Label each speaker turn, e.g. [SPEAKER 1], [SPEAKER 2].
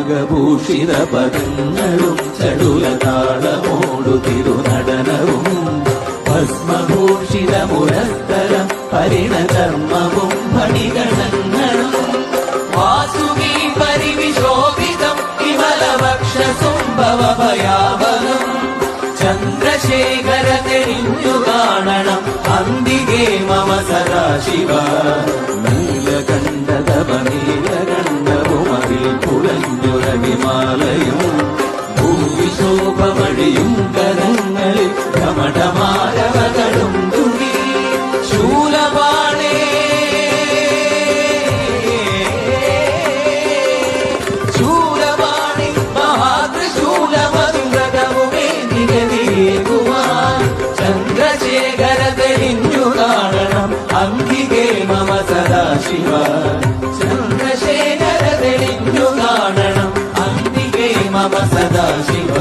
[SPEAKER 1] നാഗഭൂഷിത പദങ്ങളും ചടുലതാളമോടു തിരുനടനവും ഭസ്മഭൂഷിത മുരസ്തരം പരിണധർമ്മവും ഫണിഗണങ്ങളും വാസുകി പരിവിശോഭിതം വിമലവക്ഷസുംഭവഭയാവനം ചന്ദ്രശേഖര തെളിഞ്ഞു കാണണം അന്തികേ മമ സദാശിവ നീലകണ്ഠതപനീലകണ്ഠവുമതിൽ കുളഞ്ഞുറവിമാലയും ഭൂവിശോഭമടിയും കരങ്ങളിൽ കമടമാരവകളും തുണി ശൂലപാണേ ശൂലപാണി മഹാത്രിശൂലമന്ത്രകവുമേ നിഗതിയേകുവാൻ ചന്ദ്രശേഖര തെളിഞ്ഞു കാണണം അംഗികേ മമ സദാശിവ ചന്ദ്രശേഖര തെളിഞ്ഞു കാണണം അംഗികേ മമ സദാശിവ